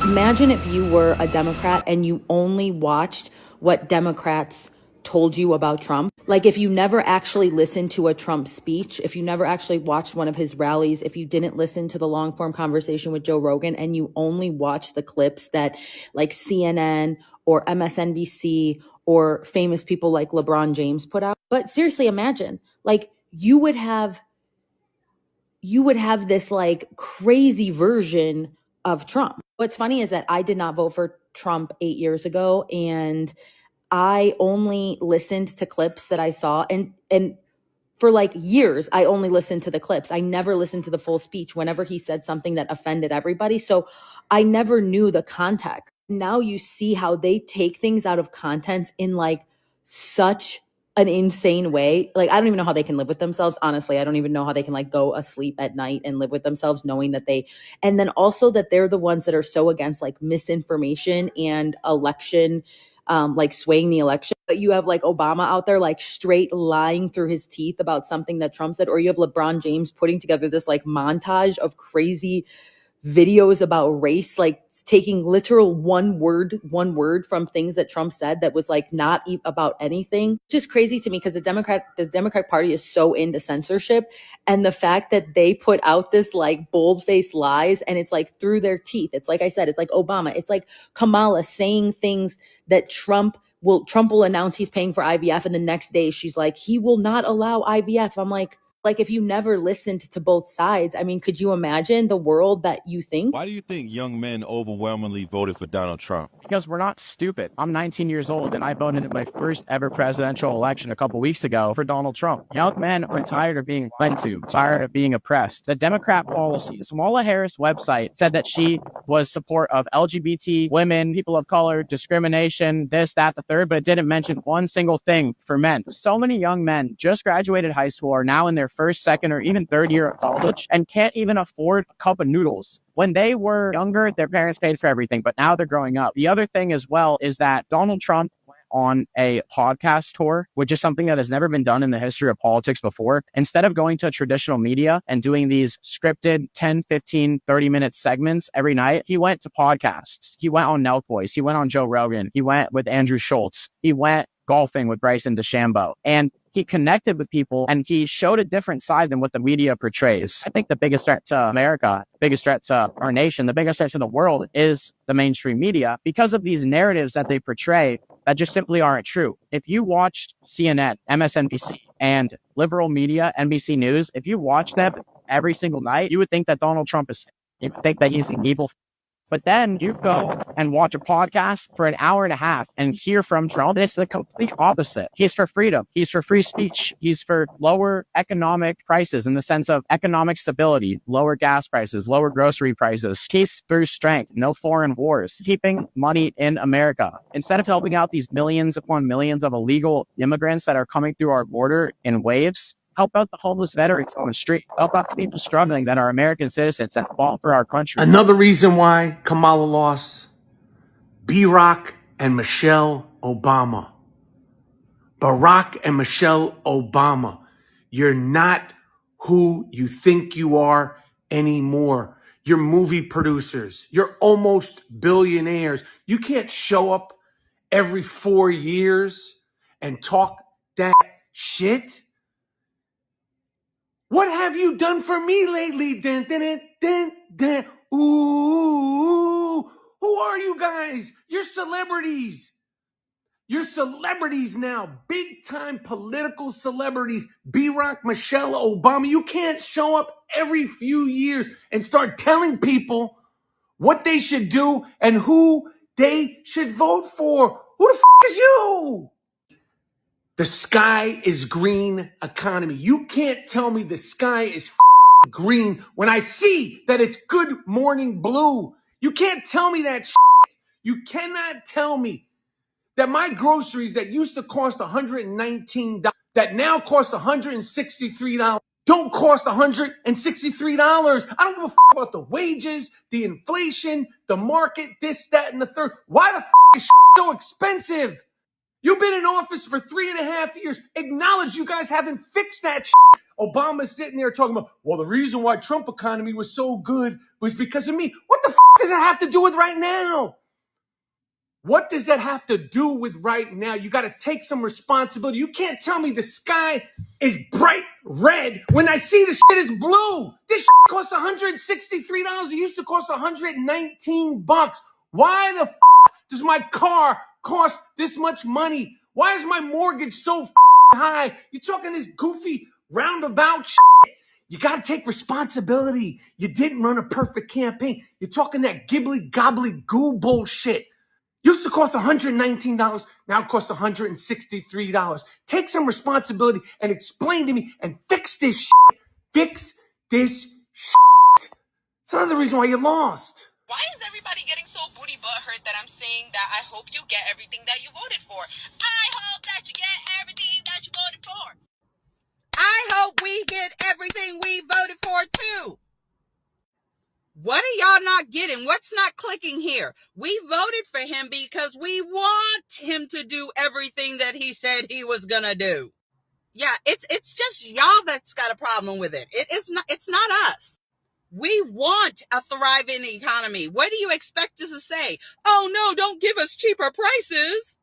Imagine if you were a Democrat and you only watched what Democrats told you about Trump. Like if you never actually listened to a Trump speech, if you never actually watched one of his rallies, if you didn't listen to the long form conversation with Joe Rogan and you only watched the clips that like CNN or MSNBC or famous people like LeBron James put out. But seriously, imagine like you would have this like crazy version of Trump. What's funny is that I did not vote for Trump 8 years ago, and I only listened to clips that I saw, and for like years I only listened to the clips. I never listened to the full speech whenever he said something that offended everybody. So I never knew the context. Now you see how they take things out of context in like such an insane way. Like I don't even know how they can live with themselves. Honestly, I don't even know how they can like go asleep at night and live with themselves knowing that and then also that they're the ones that are so against like misinformation and election, like swaying the election. But you have like Obama out there like straight lying through his teeth about something that Trump said, or you have LeBron James putting together this like montage of crazy videos about race, like taking literal one word from things that Trump said that was like not about anything. It's just crazy to me because the Democratic Party is so into censorship, and the fact that they put out this like bold-faced lies and it's like through their teeth. It's like I said, it's like Obama, it's like Kamala saying things that Trump will announce he's paying for IVF, and the next day she's like, he will not allow IVF. I'm like if you never listened to both sides, I mean, could you imagine the world that you think? Why do you think young men overwhelmingly voted for Donald Trump? Because we're not stupid. I'm 19 years old and I voted in my first ever presidential election a couple weeks ago for Donald Trump. Young men are tired of being lied to, tired of being oppressed. The Democrat policies. Kamala Harris' website said that she was support of LGBT women, people of color, discrimination, this, that, the third, but it didn't mention one single thing for men. So many young men just graduated high school, are now in their first, second, or even third year of college and can't even afford a cup of noodles. When they were younger, their parents paid for everything, but now they're growing up. The other thing as well is that Donald Trump went on a podcast tour, which is something that has never been done in the history of politics before. Instead of going to traditional media and doing these scripted 10, 15, 30-minute segments every night, he went to podcasts. He went on Nelk Boys. He went on Joe Rogan. He went with Andrew Schultz. He went golfing with Bryson DeChambeau. And he connected with people and he showed a different side than what the media portrays. I think the biggest threat to America, the biggest threat to our nation, the biggest threat to the world is the mainstream media because of these narratives that they portray that just simply aren't true. If you watched CNN, MSNBC, and liberal media, NBC News, if you watch them every single night, you would think that Donald Trump is sick. You would think that he's an evil. But then you go and watch a podcast for an hour and a half and hear from Trump. It's the complete opposite. He's for freedom. He's for free speech. He's for lower economic prices in the sense of economic stability, lower gas prices, lower grocery prices, peace through strength, no foreign wars, keeping money in America. Instead of helping out these millions upon millions of illegal immigrants that are coming through our border in waves, help out the homeless veterans on the street. Help out the people struggling that are American citizens that fought for our country. Another reason why Kamala lost, Barack and Michelle Obama. Barack and Michelle Obama. You're not who you think you are anymore. You're movie producers. You're almost billionaires. You can't show up every 4 years and talk that shit. What have you done for me lately? Dun, dun, dun, dun, dun. Ooh, who are you guys? You're celebrities. You're celebrities now, big time political celebrities. Barack, Michelle Obama. You can't show up every few years and start telling people what they should do and who they should vote for. Who the f*** is you? The sky is green economy. You can't tell me the sky is green when I see that it's good morning blue. You can't tell me that shit. You cannot tell me that my groceries that used to cost $119, that now cost $163, don't cost $163. I don't give a f*** about the wages, the inflation, the market, this, that, and the third. Why the f*** is shit so expensive? You've been in office for 3.5 years. Acknowledge you guys haven't fixed that shit. Obama's sitting there talking about, well, the reason why Trump economy was so good was because of me. What the does that have to do with right now? What does that have to do with right now? You got to take some responsibility. You can't tell me the sky is bright red when I see the shit is blue. This shit costs $163. It used to cost $119. Why the does my car cost this much money? Why is my mortgage so high? You're talking this goofy roundabout shit. You got to take responsibility. You didn't run a perfect campaign. You're talking that gibbly gobbly goo bullshit. Used to cost $119, now it costs $163. Take some responsibility and explain to me and fix this shit. Fix this shit. It's another reason why you lost. Why is everybody getting so booty butt hurt that I'm saying that I hope you get everything that you voted for? I hope that you get everything that you voted for. I hope we get everything we voted for too. What are y'all not getting? What's not clicking here? We voted for him because we want him to do everything that he said he was gonna do. Yeah, it's just y'all that's got a problem with it. It's not us. We want a thriving economy. What do you expect us to say? Oh no, don't give us cheaper prices.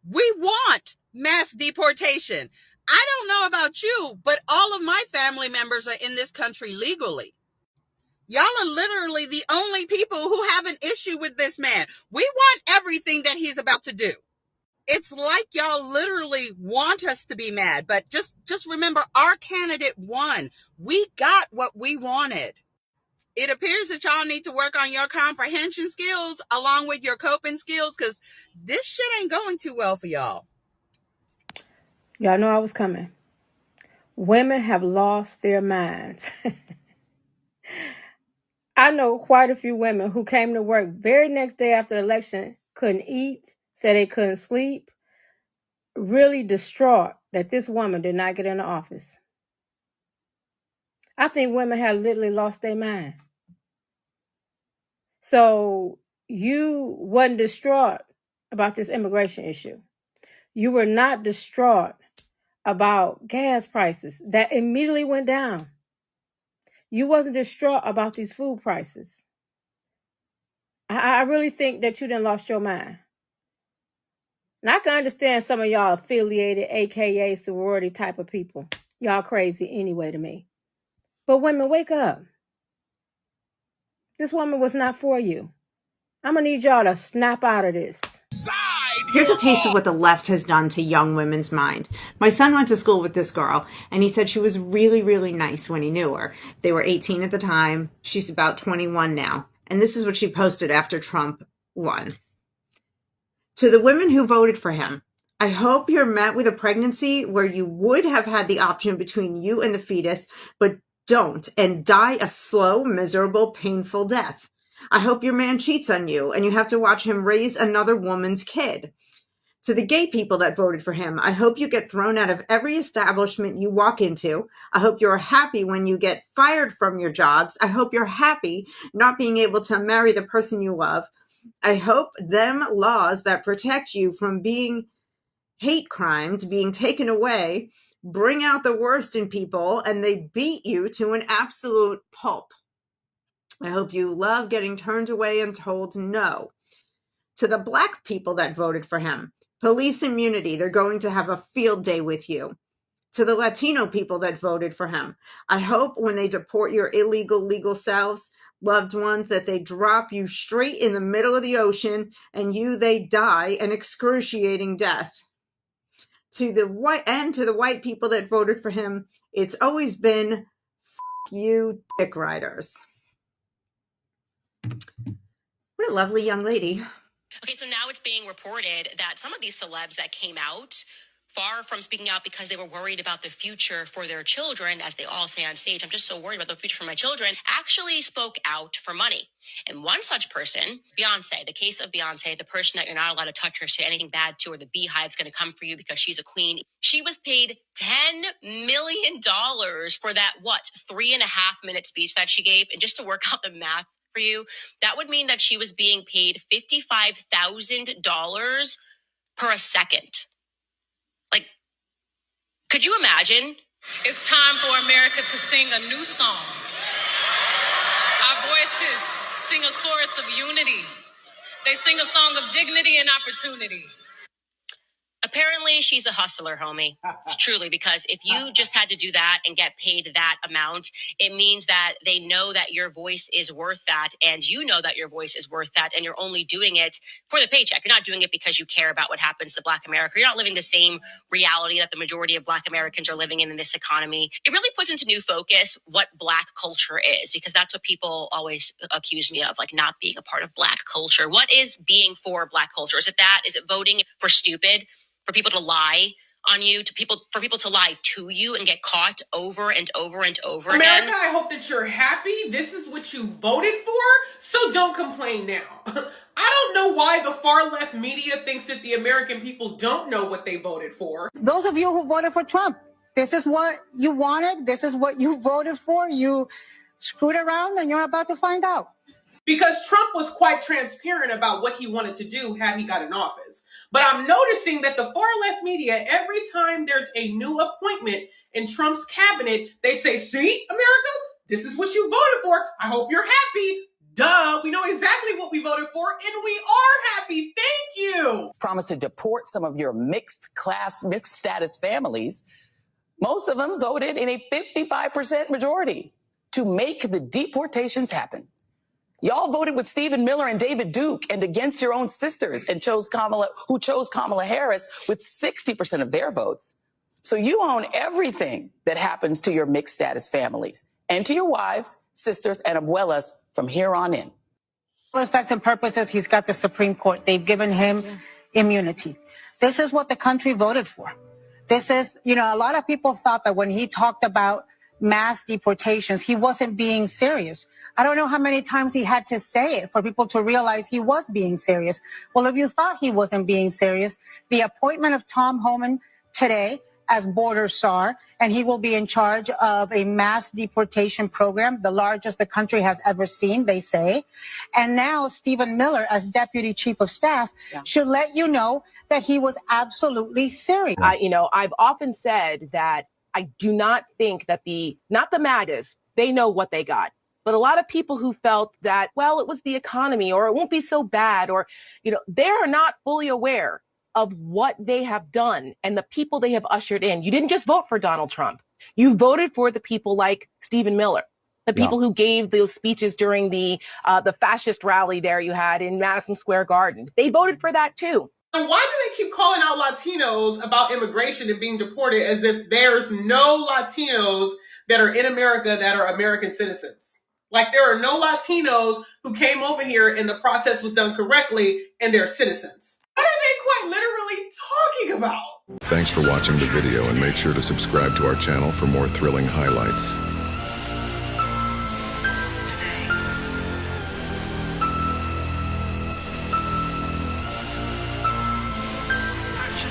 We want mass deportation. I don't know about you, but all of my family members are in this country legally. Y'all are literally the only people who have an issue with this man. We want everything that he's about to do. It's like y'all literally want us to be mad, but just remember, our candidate won. We got what we wanted. It appears that y'all need to work on your comprehension skills along with your coping skills, because this shit ain't going too well for y'all. Y'all know I was coming. Women have lost their minds. I know quite a few women who came to work very next day after the election, couldn't eat, said they couldn't sleep, really distraught that this woman did not get in the office. I think women have literally lost their mind. So you wasn't distraught about this immigration issue. You were not distraught about gas prices that immediately went down. You wasn't distraught about these food prices. I really think that you done lost your mind. And I can understand some of y'all affiliated, AKA sorority type of people. Y'all crazy anyway to me. But women, wake up. This woman was not for you. I'm going to need y'all to snap out of this. Here's a taste of what the left has done to young women's mind. My son went to school with this girl, and he said she was really, really nice when he knew her. They were 18 at the time. She's about 21 now. And this is what she posted after Trump won. To the women who voted for him, I hope you're met with a pregnancy where you would have had the option between you and the fetus, but don't, and die a slow, miserable, painful death. I hope your man cheats on you and you have to watch him raise another woman's kid. To the gay people that voted for him, I hope you get thrown out of every establishment you walk into. I hope you're happy when you get fired from your jobs. I hope you're happy not being able to marry the person you love. I hope them laws that protect you from being hate crimes being taken away bring out the worst in people and they beat you to an absolute pulp. I hope you love getting turned away and told no. To the black people that voted for him, police immunity, they're going to have a field day with you. To the Latino people that voted for him, I hope when they deport your illegal, legal selves, loved ones, that they drop you straight in the middle of the ocean and they die an excruciating death. To the white people that voted for him, it's always been F you dick riders. What a lovely young lady. Okay, so now it's being reported that some of these celebs that came out, far from speaking out because they were worried about the future for their children, as they all say on stage, I'm just so worried about the future for my children, actually spoke out for money. And one such person, Beyonce, the case of Beyonce, the person that you're not allowed to touch or say anything bad to, or the beehive's going to come for you because she's a queen. She was paid $10 million for that, 3.5-minute speech that she gave. And just to work out the math for you, that would mean that she was being paid $55,000 per second. Like, could you imagine It's time for America to sing a new song. Our voices sing a chorus of unity. They sing a song of dignity and opportunity. Apparently, she's a hustler, homie. It's truly, because if you just had to do that and get paid that amount, it means that they know that your voice is worth that, and you know that your voice is worth that, and you're only doing it for the paycheck. You're not doing it because you care about what happens to Black America. You're not living the same reality that the majority of Black Americans are living in this economy. It really puts into new focus what Black culture is, because that's what people always accuse me of, like not being a part of Black culture. What is being for Black culture? Is it that? Is it voting for stupid? For people to lie on you, for people to lie to you and get caught over and over and over America, again. I hope that you're happy. This is what you voted for, so don't complain now. I don't know why the far left media thinks that the American people don't know what they voted for. Those of you who voted for Trump, this is what you wanted. This is what you voted for. You screwed around and you're about to find out. Because Trump was quite transparent about what he wanted to do had he got in office. But I'm noticing that the far left media, every time there's a new appointment in Trump's cabinet, they say, see, America, this is what you voted for. I hope you're happy. Duh, we know exactly what we voted for, and we are happy. Thank you. Promise to deport some of your mixed status families. Most of them voted in a 55% majority to make the deportations happen. Y'all voted with Stephen Miller and David Duke and against your own sisters and chose Kamala Harris with 60% of their votes. So you own everything that happens to your mixed status families and to your wives, sisters, and abuelas from here on in. For effects and purposes, he's got the Supreme Court. They've given him immunity. This is what the country voted for. This is, a lot of people thought that when he talked about mass deportations, he wasn't being serious. I don't know how many times he had to say it for people to realize he was being serious. Well, if you thought he wasn't being serious, the appointment of Tom Homan today as border czar, and he will be in charge of a mass deportation program, the largest the country has ever seen, they say. And now Stephen Miller as deputy chief of staff should let you know that he was absolutely serious. I've often said that I do not think that not the MAGAs, they know what they got. But a lot of people who felt that, well, it was the economy or it won't be so bad or, they are not fully aware of what they have done and the people they have ushered in. You didn't just vote for Donald Trump. You voted for the people like Stephen Miller, the people who gave those speeches during the fascist rally there you had in Madison Square Garden. They voted for that, too. And why do they keep calling out Latinos about immigration and being deported as if there's no Latinos that are in America that are American citizens? Like there are no Latinos who came over here and the process was done correctly and they're citizens. What are they quite literally talking about? Thanks for watching the video and make sure to subscribe to our channel for more thrilling highlights.